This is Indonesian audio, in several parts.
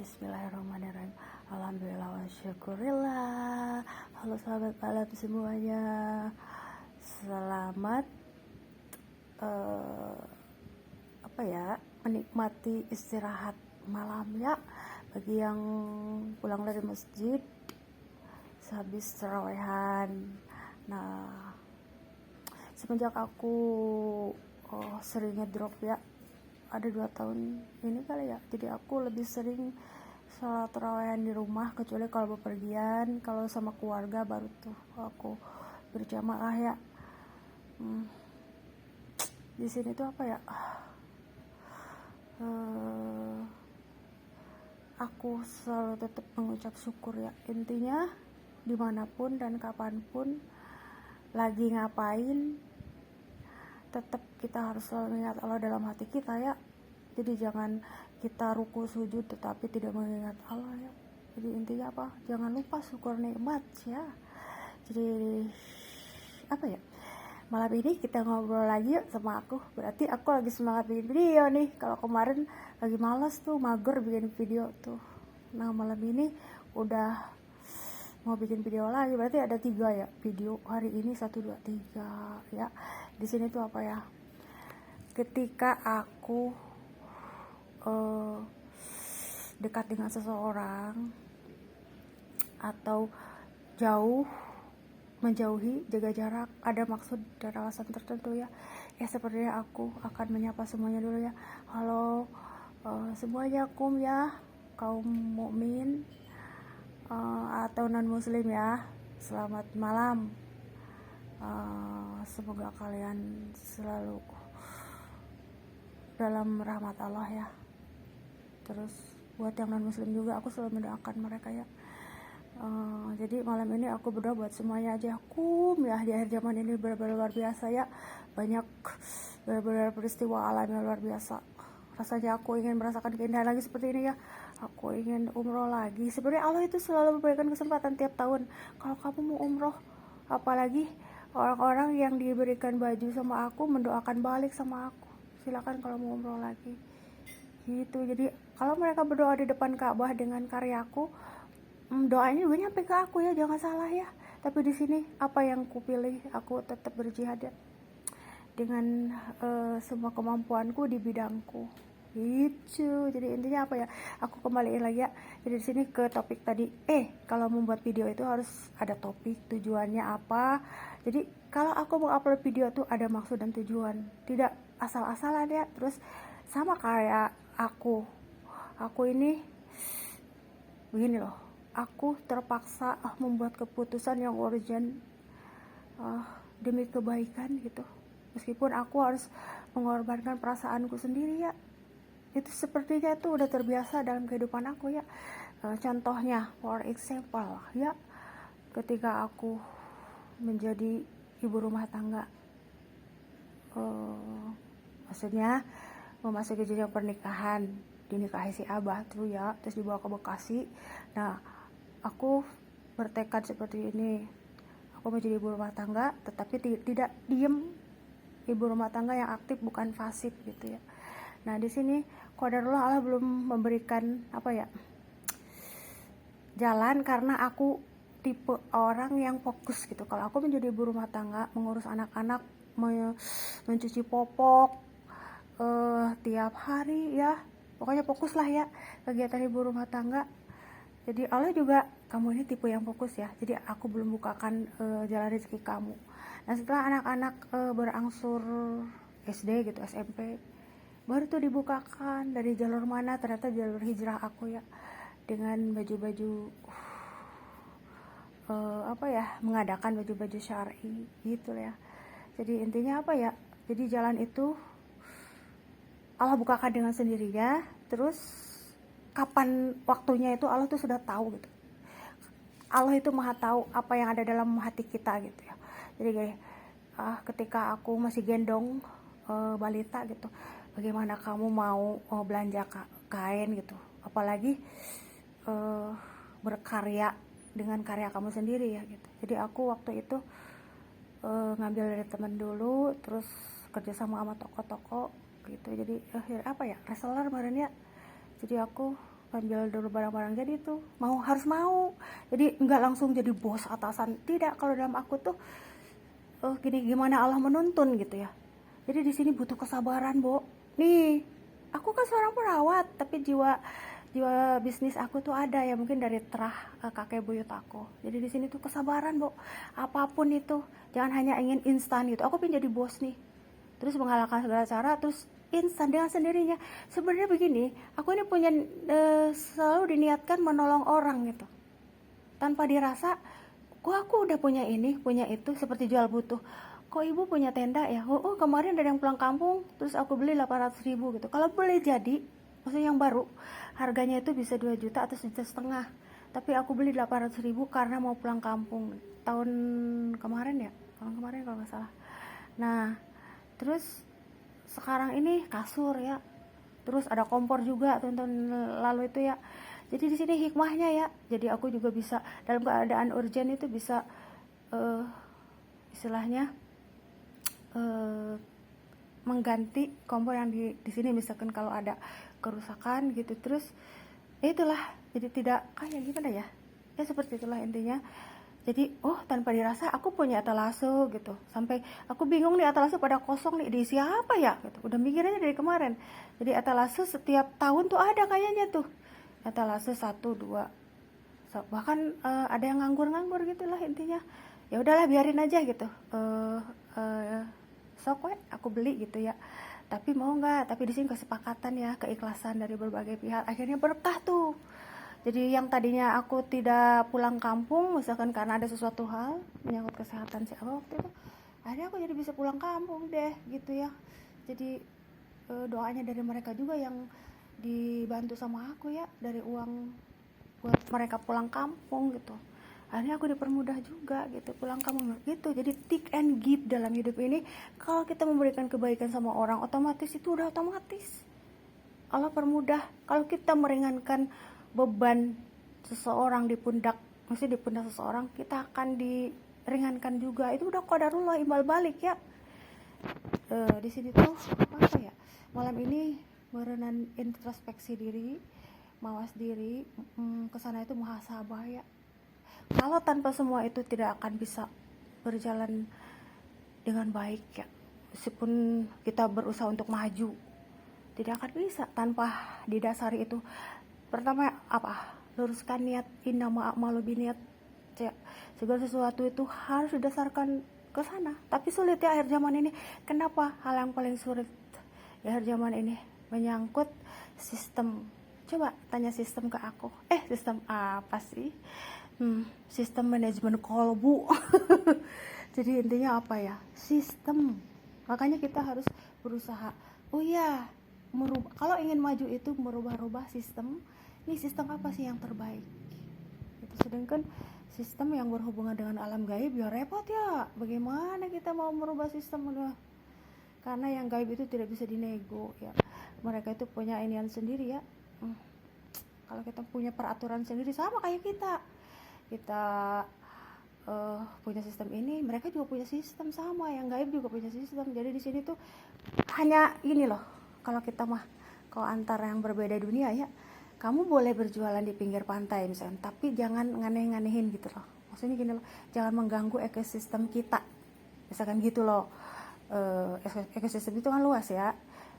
Bismillahirrahmanirrahim. Alhamdulillah wa syukurillah. Halo sahabat alam semuanya. Selamat menikmati istirahat malam ya. Bagi yang pulang dari masjid sehabis tarawehan. Nah, semenjak aku sering ngedrop ya, ada 2 tahun ini kali ya, jadi aku lebih sering sholat tarawehan di rumah, kecuali kalau bepergian. Kalau sama keluarga baru tuh aku berjamaah ya. Di sini tuh aku selalu tetap mengucap syukur ya. Intinya dimanapun dan kapanpun lagi ngapain, tetap kita harus selalu mengingat Allah dalam hati kita ya. Jadi jangan kita ruku sujud tetapi tidak mengingat Allah ya. Jadi intinya apa? Jangan lupa syukur nikmat ya. Jadi malam ini kita ngobrol lagi yuk sama aku. Berarti aku lagi semangat bikin video nih. Kalau kemarin lagi males tuh, mager bikin video tuh. Nah, malam ini udah mau bikin video lagi. Berarti ada 3 ya video hari ini, 1, 2, 3 ya. Di sini tuh ketika aku dekat dengan seseorang atau menjauhi, jaga jarak, ada maksud dan alasan tertentu ya. Ya sepertinya aku akan menyapa semuanya dulu ya. Halo semuanya, ya, kaum mukmin atau non muslim ya. Selamat malam. Semoga kalian selalu dalam rahmat Allah ya. Terus buat yang non muslim juga aku selalu mendoakan mereka ya. Jadi malam ini aku berdoa buat semuanya aja. Ya, di akhir zaman ini benar-benar luar biasa ya. Banyak benar-benar peristiwa alam yang luar biasa. Rasanya aku ingin merasakan keindahan lagi seperti ini ya. Aku ingin umroh lagi. Sebenarnya Allah itu selalu memberikan kesempatan tiap tahun. Kalau kamu mau umroh, apalagi orang-orang yang diberikan baju sama aku mendoakan balik sama aku, silakan kalau mau umroh lagi gitu. Jadi kalau mereka berdoa di depan Ka'bah dengan karyaku, doanya juga nyampe ke aku ya, jangan salah ya. Tapi di sini apa yang kupilih, aku tetap berjihad ya, dengan semua kemampuanku di bidangku gitu. Jadi intinya aku kembaliin lagi ya. Jadi di sini ke topik tadi, kalau membuat video itu harus ada topik, tujuannya apa. Jadi kalau aku mau upload video tuh ada maksud dan tujuan, tidak asal-asalan ya. Terus sama kayak aku ini begini loh, aku terpaksa membuat keputusan yang urgent demi kebaikan gitu. Meskipun aku harus mengorbankan perasaanku sendiri ya. Itu sepertinya tuh udah terbiasa dalam kehidupan aku ya. Contohnya, for example ya, ketika aku menjadi ibu rumah tangga, maksudnya memasuki jenjang pernikahan, dinikahi si Abah tuh ya, terus dibawa ke Bekasi. Nah, aku bertekad seperti ini, aku menjadi ibu rumah tangga tetapi tidak diem, ibu rumah tangga yang aktif, bukan fasik gitu ya. Nah, di sini qadarullah Allah belum memberikan jalan, karena aku tipe orang yang fokus gitu. Kalau aku menjadi ibu rumah tangga, mengurus anak-anak, mencuci popok tiap hari ya, pokoknya fokus lah ya kegiatan ibu rumah tangga. Jadi Allah juga, kamu ini tipe yang fokus ya, jadi aku belum bukakan jalan rezeki kamu. Nah, setelah anak-anak berangsur SD gitu, SMP, baru tuh dibukakan dari jalur mana, ternyata jalur hijrah aku ya, dengan baju-baju mengadakan baju-baju syar'i gitu ya. Jadi intinya jadi jalan itu Allah bukakan dengan sendirinya. Terus kapan waktunya itu Allah tuh sudah tahu gitu. Allah itu maha tahu apa yang ada dalam hati kita gitu ya. Jadi ketika aku masih gendong balita gitu, bagaimana kamu mau belanja kain gitu, apalagi berkarya dengan karya kamu sendiri ya gitu. Jadi aku waktu itu ngambil dari teman dulu, terus kerja sama toko-toko gitu. Jadi reseller kemarin ya. Jadi aku ambil dulu barang-barang jadi tuh harus mau, jadi nggak langsung jadi bos atasan, tidak. Kalau dalam aku tuh gini, gimana Allah menuntun gitu ya. Jadi di sini butuh kesabaran, Bo. Nih, aku kan seorang perawat, tapi jiwa jiwa bisnis aku tuh ada ya, mungkin dari terah kakek buyut aku. Jadi di sini tuh kesabaran, Bo. Apapun itu, jangan hanya ingin instan gitu. Aku pengen jadi bos nih. Terus mengalahkan segala cara, terus instan dengan sendirinya. Sebenarnya begini, aku ini punya selalu diniatkan menolong orang gitu. Tanpa dirasa, kok aku udah punya ini, punya itu, seperti jual butuh. Kok ibu punya tenda ya? Oh, kemarin ada yang pulang kampung, terus aku beli 800.000 gitu. Kalau beli jadi, maksudnya yang baru, harganya itu bisa 2 juta atau 1,5 juta. Tapi aku beli 800.000 karena mau pulang kampung. Tahun kemarin ya? Tahun kemarin kalau nggak salah. Nah, terus sekarang ini kasur ya. Terus ada kompor juga tahun-tahun lalu itu ya. Jadi di sini hikmahnya ya. Jadi aku juga bisa dalam keadaan urgent itu bisa istilahnya mengganti kompor yang di sini, misalkan kalau ada kerusakan gitu. Terus itulah, jadi tidak kayak gimana ya, ya seperti itulah intinya. Jadi tanpa dirasa aku punya etalase gitu, sampai aku bingung nih, etalase pada kosong nih, diisi apa ya gitu. Udah mikirnya dari kemarin. Jadi etalase setiap tahun tuh ada kayaknya tuh etalase 1, 2, bahkan ada yang nganggur gitulah intinya. Ya udahlah, biarin aja gitu. Sok aku beli gitu ya. Tapi mau nggak? Tapi di sini kesepakatan ya, keikhlasan dari berbagai pihak. Akhirnya berkah tuh. Jadi yang tadinya aku tidak pulang kampung, misalkan karena ada sesuatu hal menyangkut kesehatan si abah waktu itu, akhirnya aku jadi bisa pulang kampung deh gitu ya. Jadi doanya dari mereka juga yang dibantu sama aku ya, dari uang buat mereka pulang kampung gitu. Akhirnya aku dipermudah juga gitu pulang kampung gitu. Jadi take and give dalam hidup ini, kalau kita memberikan kebaikan sama orang, otomatis itu udah otomatis Allah permudah. Kalau kita meringankan beban seseorang di pundak, maksudnya di pundak seseorang, kita akan diringankan juga. Itu udah qadarullah, imbal balik ya. Di sini tuh apa ya, malam ini merenang introspeksi diri, mawas diri, kesana itu muhasabah ya. Kalau tanpa semua itu tidak akan bisa berjalan dengan baik ya. Meskipun kita berusaha untuk maju, tidak akan bisa tanpa didasari itu. Pertama apa? Luruskan niat, innama a'malu biniat. Segala sesuatu itu harus didasarkan ke sana. Tapi sulit ya akhir zaman ini. Kenapa? Hal yang paling sulit di akhir zaman ini menyangkut sistem. Coba tanya sistem ke aku. Sistem apa sih? Sistem manajemen kolbu. Jadi intinya apa ya? Sistem. Makanya kita harus berusaha. Merubah. Kalau ingin maju itu merubah-rubah sistem. Ini sistem apa sih yang terbaik? Itu sedangkan sistem yang berhubungan dengan alam gaib ya repot ya. Bagaimana kita mau merubah sistem udah? Karena yang gaib itu tidak bisa dinego ya. Mereka itu punya inian sendiri ya. Kalau kita punya peraturan sendiri, sama kayak kita punya sistem ini, mereka juga punya sistem sama, yang gaib juga punya sistem. Jadi di sini tuh hanya ini loh, kalau kita kalau antara yang berbeda dunia ya, kamu boleh berjualan di pinggir pantai misalnya, tapi jangan nganeh-nganehin gitu loh. Maksudnya gini loh, jangan mengganggu ekosistem kita, misalkan gitu loh. Ekosistem itu kan luas ya,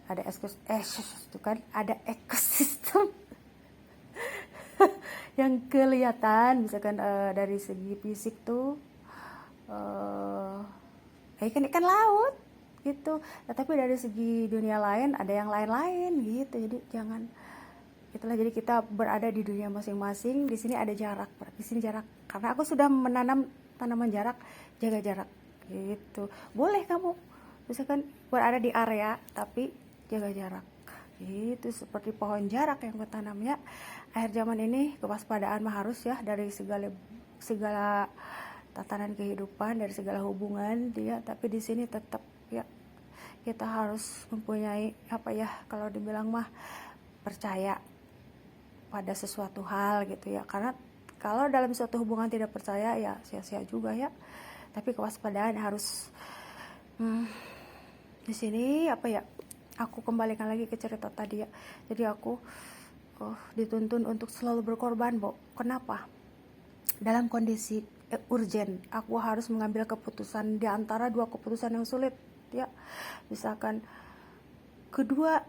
ada itu kan ada ekosistem yang kelihatan, misalkan dari segi fisik tuh ikan laut gitu. Tapi dari segi dunia lain ada yang lain-lain gitu. Jadi jangan itulah, jadi kita berada di dunia masing-masing. Di sini ada jarak, di sini jarak. Karena aku sudah menanam tanaman jarak, jaga jarak gitu. Boleh kamu misalkan berada di area tapi jaga jarak. Itu seperti pohon jarak yang kutanamnya. Akhir zaman ini kewaspadaan mah harus ya, dari segala tatanan kehidupan, dari segala hubungan dia. Tapi di sini tetap ya kita harus mempunyai apa ya, kalau dibilang mah percaya pada sesuatu hal gitu ya. Karena kalau dalam suatu hubungan tidak percaya ya sia-sia juga ya. Tapi kewaspadaan harus. Di sini apa ya, aku kembalikan lagi ke cerita tadi ya. Jadi aku dituntun untuk selalu berkorban, Bo. Kenapa? Dalam kondisi urgen, aku harus mengambil keputusan di antara dua keputusan yang sulit, ya. Misalkan kedua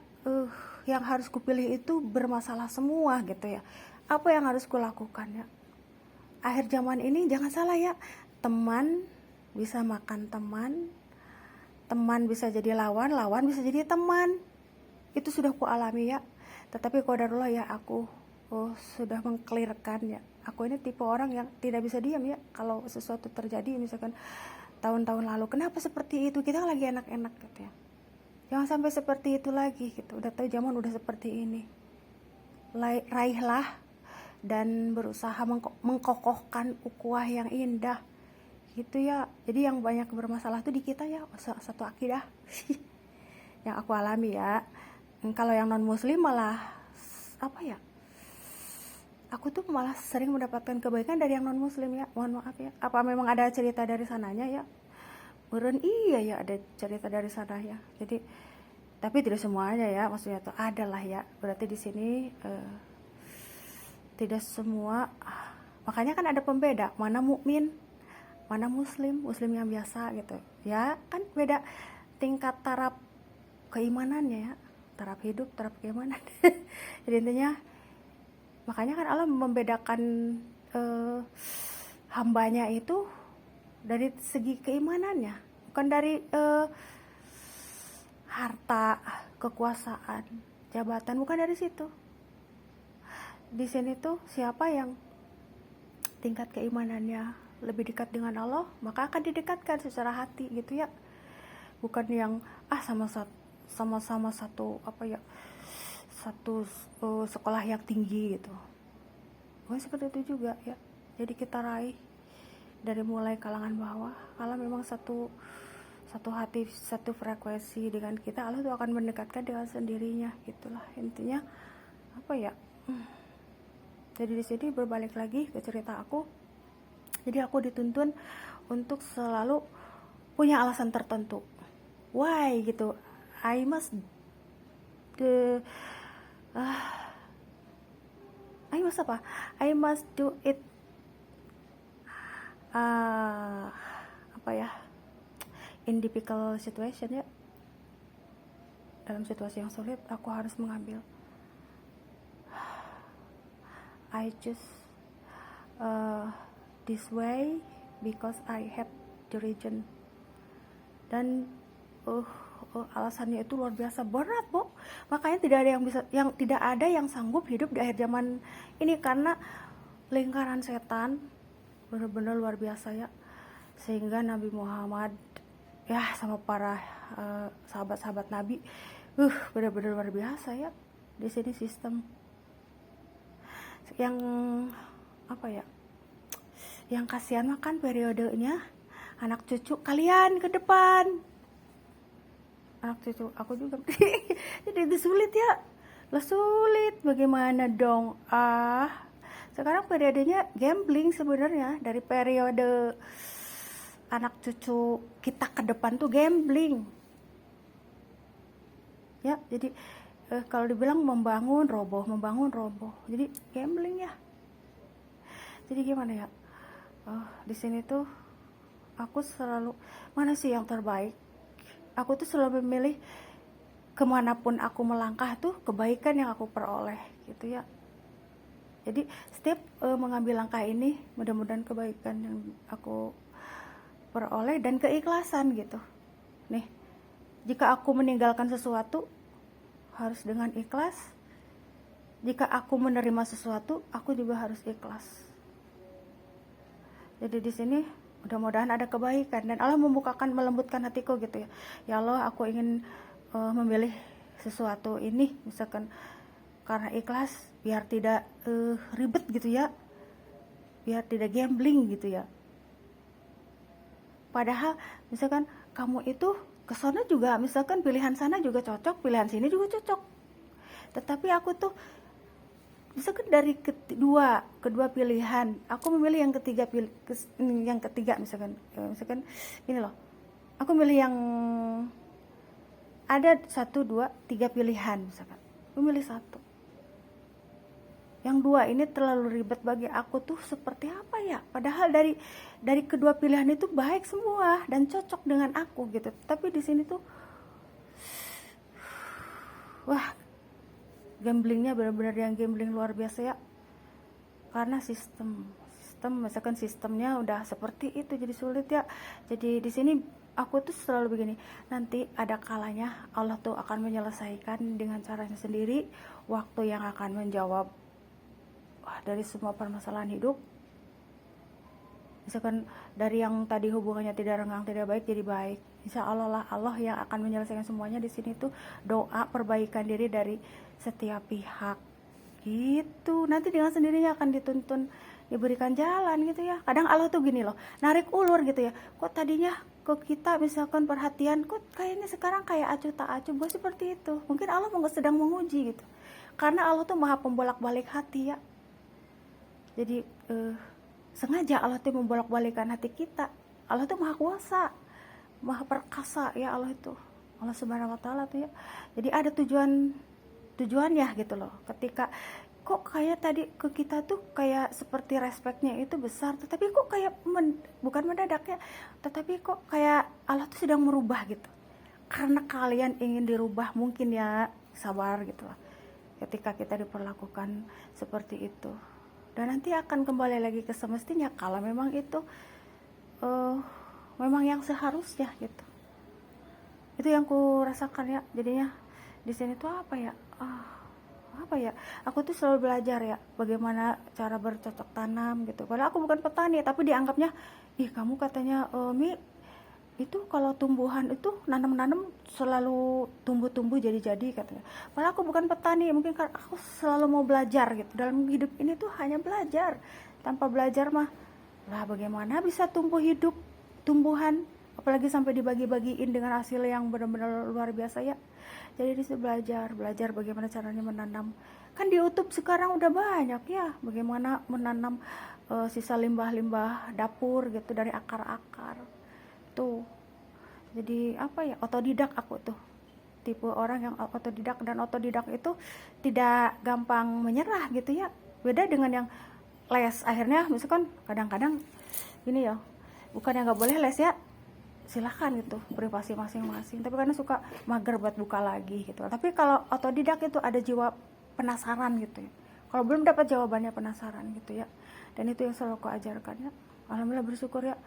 yang harus kupilih itu bermasalah semua gitu ya. Apa yang harus kulakukan ya? Akhir zaman ini jangan salah ya, teman bisa makan teman, teman bisa jadi lawan, lawan bisa jadi teman. Itu sudah ku alami ya. Tetapi qadarullah ya, aku sudah mengklirkan ya. Aku ini tipe orang yang tidak bisa diam ya. Kalau sesuatu terjadi misalkan tahun-tahun lalu, kenapa seperti itu? Kita lagi enak-enak gitu ya. Jangan sampai seperti itu lagi gitu. Udah tahu zaman udah seperti ini. Raihlah dan berusaha mengkokohkan ukhuwah yang indah. Gitu ya. Jadi yang banyak bermasalah tuh di kita ya, satu akidah. Yang aku alami ya. Kalau yang non muslim malah apa ya? Aku tuh malah sering mendapatkan kebaikan dari yang non muslim ya. Mohon maaf ya. Apa memang ada cerita dari sananya ya? Meren iya ya, ada cerita dari sana ya. Jadi tapi tidak semuanya ya, maksudnya tuh adalah ya. Berarti di sini tidak semua. Makanya kan ada pembeda, mana mukmin, mana muslim, muslim yang biasa gitu. Ya, kan beda tingkat taraf keimanannya ya. Taraf hidup, taraf keimanan. Jadi intinya makanya kan Allah membedakan hambanya itu dari segi keimanannya, bukan dari harta, kekuasaan, jabatan, bukan dari situ. Di sini tuh siapa yang tingkat keimanannya lebih dekat dengan Allah, maka akan didekatkan secara hati gitu ya. Bukan yang sama-sama satu apa ya, satu sekolah yang tinggi gitu. Bukan seperti itu juga ya. Jadi kita raih dari mulai kalangan bawah. Kalau memang satu hati, satu frekuensi dengan kita, Allah tuh akan mendekatkan dengan sendirinya. Gitulah intinya apa ya. Jadi di sini berbalik lagi ke cerita aku. Jadi aku dituntun untuk selalu punya alasan tertentu. Why gitu? I must apa? I must do it. Apa ya? In difficult situation ya. Dalam situasi yang sulit, aku harus mengambil. I choose this way because I have the reason. Dan alasannya itu luar biasa berat, Bu. Makanya tidak ada yang sanggup hidup di akhir zaman ini karena lingkaran setan benar-benar luar biasa ya. Sehingga Nabi Muhammad ya sama para sahabat-sahabat Nabi benar-benar luar biasa ya. Di sini sistem yang apa ya? Yang kasihan makan periodenya anak cucu kalian ke depan. Anak cucu aku juga. Jadi itu sulit ya. Lah sulit bagaimana dong? Sekarang periodenya gambling sebenarnya. Dari periode anak cucu kita ke depan tuh gambling. Ya, jadi kalau dibilang membangun roboh. Jadi gambling ya. Jadi gimana ya? Di sini tuh aku selalu mana sih yang terbaik? Aku tuh selalu memilih kemanapun aku melangkah tuh kebaikan yang aku peroleh gitu ya. Jadi setiap mengambil langkah ini mudah-mudahan kebaikan yang aku peroleh dan keikhlasan gitu. Nih, jika aku meninggalkan sesuatu harus dengan ikhlas. Jika aku menerima sesuatu, aku juga harus ikhlas. Jadi di sini mudah-mudahan ada kebaikan dan Allah melembutkan hatiku gitu ya. Ya Allah, aku ingin memilih sesuatu ini misalkan karena ikhlas, biar tidak ribet gitu ya. Biar tidak gambling gitu ya. Padahal misalkan kamu itu ke sana juga misalkan pilihan sana juga cocok, pilihan sini juga cocok. Tetapi aku tuh misalkan dari kedua pilihan, aku memilih yang ketiga misalkan ini loh, aku milih yang ada 1, 2, 3 pilihan misalkan, aku milih satu. yang dua ini terlalu ribet bagi aku tuh seperti apa ya, padahal dari kedua pilihan itu baik semua dan cocok dengan aku gitu, tapi di sini tuh wah, gamblingnya benar-benar yang gambling luar biasa ya, karena misalkan sistemnya udah seperti itu jadi sulit ya. Jadi di sini aku tuh selalu begini, nanti ada kalanya Allah tuh akan menyelesaikan dengan caranya sendiri, waktu yang akan menjawab dari semua permasalahan hidup. Misalkan dari yang tadi hubungannya tidak renggang, tidak baik jadi baik, insya Allah lah Allah yang akan menyelesaikan semuanya. Di sini tuh doa perbaikan diri dari setiap pihak gitu, nanti dengan sendirinya akan dituntun, diberikan jalan gitu ya. Kadang Allah tuh gini loh, narik ulur gitu ya, kok tadinya ke kita misalkan perhatian, kok kayaknya sekarang kayak acuh tak acuh, buat seperti itu. Mungkin Allah sedang menguji gitu, karena Allah tuh maha pembolak-balik hati ya. Jadi sengaja Allah tuh membolak-balikan hati kita. Allah tuh maha kuasa, maha perkasa ya, Allah itu, Allah subhanahu wa ta'ala tuh ya. Jadi ada tujuannya gitu loh. Ketika kok kayak tadi ke kita tuh kayak seperti respectnya itu besar, tetapi kok kayak bukan mendadak ya, tetapi kok kayak Allah tuh sedang merubah gitu, karena kalian ingin dirubah mungkin ya, sabar gitu lah ketika kita diperlakukan seperti itu, dan nanti akan kembali lagi ke semestinya kalau memang itu memang yang seharusnya gitu. Itu yang ku rasakan ya. Jadinya di sini tuh apa ya, aku tuh selalu belajar ya bagaimana cara bercocok tanam gitu. Padahal aku bukan petani, tapi dianggapnya, ih kamu katanya Mi itu kalau tumbuhan itu nanam selalu tumbuh jadi katanya. Padahal aku bukan petani, mungkin karena aku selalu mau belajar gitu. Dalam hidup ini tuh hanya belajar. Tanpa belajar mah lah bagaimana bisa tumbuh hidup tumbuhan, apalagi sampai dibagi-bagiin dengan hasil yang benar-benar luar biasa ya. Jadi disitu belajar bagaimana caranya menanam. Kan di YouTube sekarang udah banyak ya, bagaimana menanam sisa limbah-limbah dapur gitu dari akar-akar tuh. Jadi apa ya, otodidak aku tuh, tipe orang yang otodidak, dan otodidak itu tidak gampang menyerah gitu ya. Beda dengan yang les, akhirnya misalkan kadang-kadang gini ya, bukan yang nggak boleh les ya, silahkan gitu, privasi masing-masing, tapi karena suka mager buat buka lagi gitu. Tapi kalau otodidak itu ada jiwa penasaran gitu ya, kalau belum dapat jawabannya penasaran gitu ya, dan itu yang selalu aku ajarkan ya. Alhamdulillah bersyukur ya.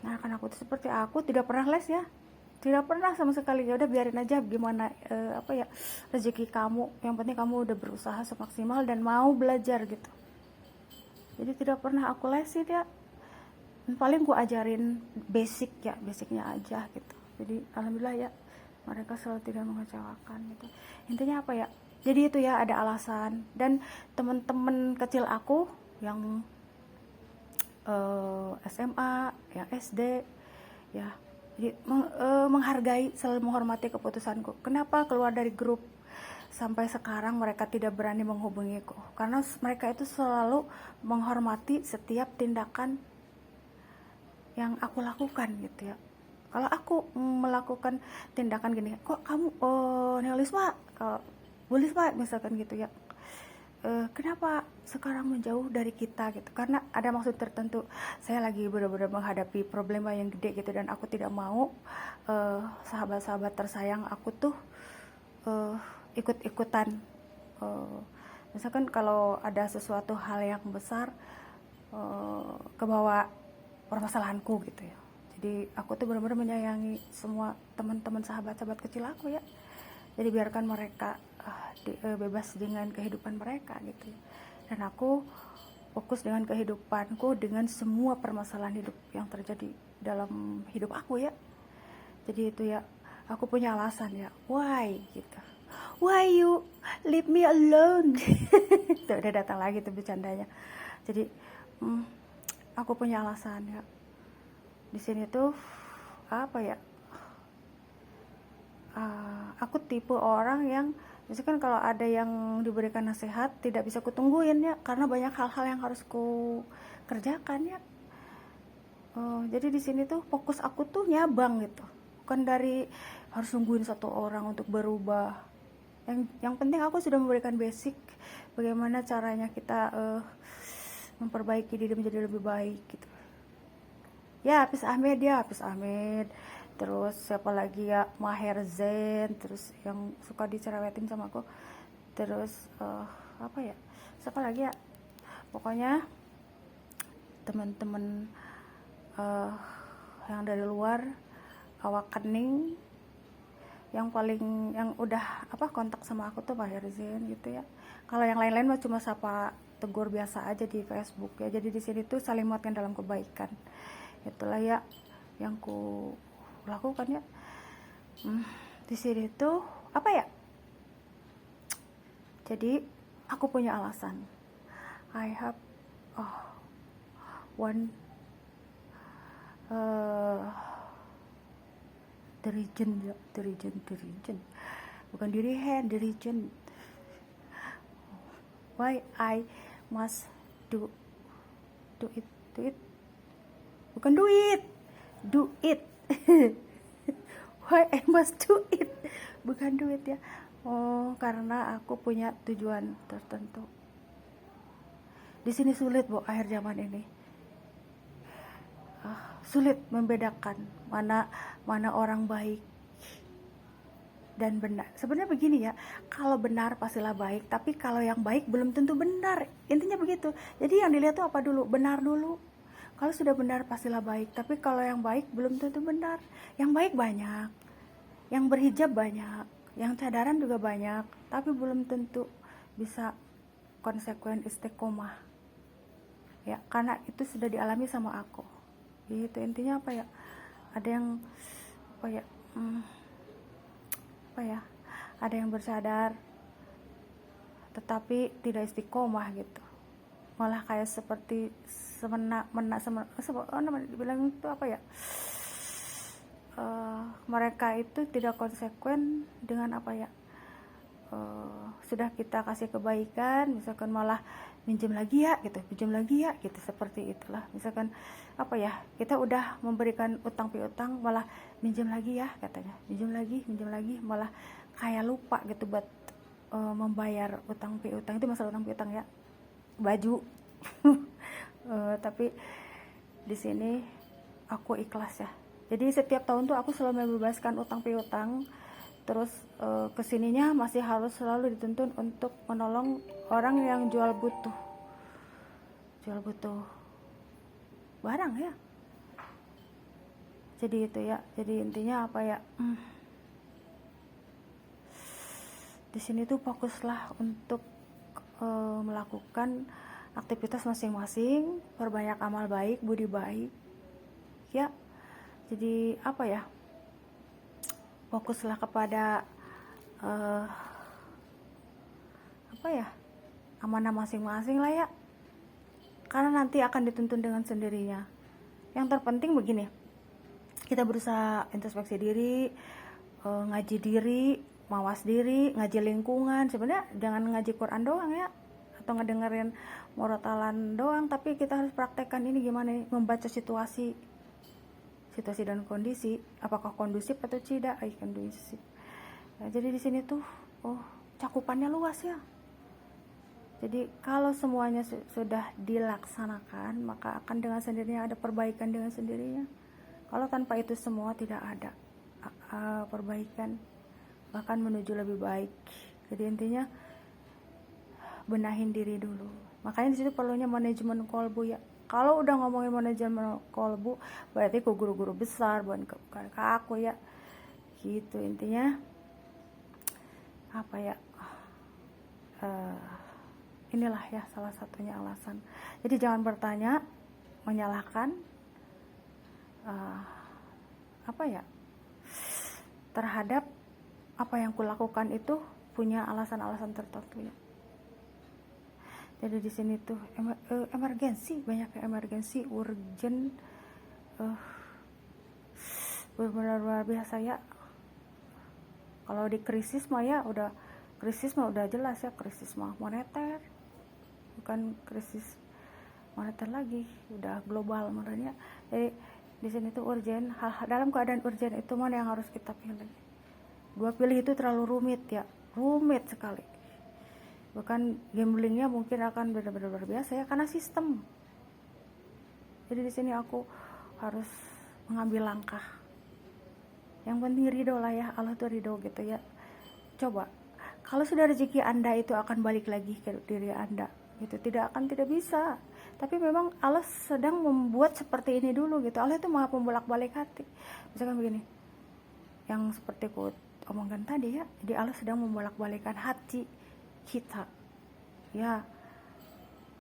Nah kan aku tuh seperti aku tidak pernah les ya, tidak pernah sama sekali. Ya udah biarin aja gimana rezeki kamu, yang penting kamu udah berusaha semaksimal dan mau belajar gitu. Jadi tidak pernah aku lesin ya, paling gue ajarin basicnya aja gitu. Jadi alhamdulillah ya, mereka selalu tidak mengecewakan gitu. Intinya apa ya, jadi itu ya, ada alasan. Dan teman-teman kecil aku yang SMA, yang SD ya, jadi menghargai, selalu menghormati keputusanku. Kenapa keluar dari grup sampai sekarang mereka tidak berani menghubungiku, karena mereka itu selalu menghormati setiap tindakan yang aku lakukan gitu ya. Kalau aku melakukan tindakan gini, kok kamu Neolisma, Bu Lisma misalkan gitu ya, kenapa sekarang menjauh dari kita gitu, karena ada maksud tertentu. Saya lagi benar-benar menghadapi problema yang gede gitu, dan aku tidak mau sahabat-sahabat tersayang aku tuh ikut-ikutan. Misalkan kalau ada sesuatu hal yang besar kebawa permasalahanku gitu ya. Jadi aku tuh benar-benar menyayangi semua teman-teman sahabat-sahabat kecil aku ya. Jadi biarkan mereka bebas dengan kehidupan mereka gitu. Dan aku fokus dengan kehidupanku, dengan semua permasalahan hidup yang terjadi dalam hidup aku ya. Jadi itu ya, aku punya alasan ya, why gitu. Why you leave me alone? Tuh udah datang lagi tuh bercandanya. Jadi aku punya alasan ya. Di sini tuh apa ya? Aku tipe orang yang misalkan kalau ada yang diberikan nasihat tidak bisa kutungguin ya, karena banyak hal-hal yang harus ku kerjakan ya. Jadi di sini tuh fokus aku tuh nyabang gitu, bukan dari harus nungguin satu orang untuk berubah. Yang penting aku sudah memberikan basic bagaimana caranya kita memperbaiki diri menjadi lebih baik gitu. Ya Hafiz Ahmed, terus siapa lagi ya, Maher Zain, terus yang suka dicerewetin sama aku, terus apa ya, siapa lagi ya, pokoknya teman-teman yang dari luar, Awak Kening, yang udah kontak sama aku tuh Maher Zain gitu ya. Kalau yang lain-lain mah cuma sapa tegur biasa aja di Facebook ya. Jadi di sini tuh saling menguatkan dalam kebaikan. Itulah ya yang ku lakukan ya. Di sini tuh apa ya? Jadi aku punya alasan. I have one the region, bukan dirihen, the region. Why I must do it, bukan do it. Why I must do it, bukan do it ya. Karena aku punya tujuan tertentu. Di sini sulit bu, akhir zaman ini sulit membedakan mana orang baik dan benar. Sebenarnya begini ya, kalau benar pastilah baik, tapi kalau yang baik belum tentu benar. Intinya begitu. Jadi yang dilihat tuh apa dulu? Benar dulu. Kalau sudah benar pastilah baik, tapi kalau yang baik belum tentu benar. Yang baik banyak, yang berhijab banyak, yang cadaran juga banyak, tapi belum tentu bisa konsekuen istiqomah. Ya, karena itu sudah dialami sama aku. Gitu intinya apa ya? Ada yang ada yang bersadar tetapi tidak istiqomah gitu, malah kayak seperti dibilang itu apa ya, mereka itu tidak konsekuen dengan apa ya, sudah kita kasih kebaikan misalkan malah minjem lagi ya gitu, seperti itulah. Misalkan apa ya, kita udah memberikan utang piutang malah minjem lagi ya katanya, minjem lagi malah kayak lupa gitu buat membayar utang piutang. Itu masalah utang piutang ya, baju. Tapi di sini aku ikhlas ya. Jadi setiap tahun tuh aku selalu membebaskan utang piutang. Terus kesininya masih harus selalu dituntun untuk menolong orang yang jual butuh barang ya. Jadi itu ya. Jadi intinya apa ya? Di sini tuh fokuslah untuk melakukan aktivitas masing-masing, perbanyak amal baik, budi baik, ya. Jadi apa ya? Fokuslah kepada amanah masing-masing lah ya, karena nanti akan dituntun dengan sendirinya. Yang terpenting begini, kita berusaha introspeksi diri, ngaji diri, mawas diri, ngaji lingkungan. Sebenarnya jangan ngaji Quran doang ya, atau ngedengerin murotalan doang, tapi kita harus praktekkan ini gimana nih, membaca situasi dan kondisi, apakah kondusif atau tidak, kondusif. Nah, jadi di sini tuh cakupannya luas ya. Jadi kalau semuanya sudah dilaksanakan, maka akan dengan sendirinya ada perbaikan dengan sendirinya. Kalau tanpa itu semua tidak ada perbaikan, bahkan menuju lebih baik. Jadi intinya benahin diri dulu. Makanya di situ perlunya manajemen kolbu ya. Kalau udah ngomongin manajemen kolbu, berarti ke guru-guru besar, bukan ke aku ya. Gitu intinya. Apa ya? Inilah ya salah satunya alasan. Jadi jangan bertanya, menyalahkan terhadap apa yang kulakukan itu punya alasan-alasan tertentu ya. Jadi di sini tuh emergensi, banyak emergensi, urgent, benar-benar luar biasa ya. Kalau di krisis mah udah jelas ya, krisis mah moneter, bukan krisis moneter lagi, udah global menurutnya. Jadi di sini tuh urgent, dalam keadaan urgent itu mana yang harus kita pilih? Dua pilih itu terlalu rumit ya. rumit sekali. Bahkan gamblingnya mungkin akan benar-benar luar biasa ya, karena sistem. Jadi di sini aku harus mengambil langkah. Yang penting ridho lah ya, Allah tuh ridho gitu ya. Coba, kalau sudah rezeki Anda itu akan balik lagi ke diri Anda, gitu. Tidak bisa. Tapi memang Allah sedang membuat seperti ini dulu gitu. Allah itu maha pembolak-balik hati. Misalkan begini, yang seperti ku omongkan tadi ya, jadi Allah sedang membolak-balikan hati kita. Ya,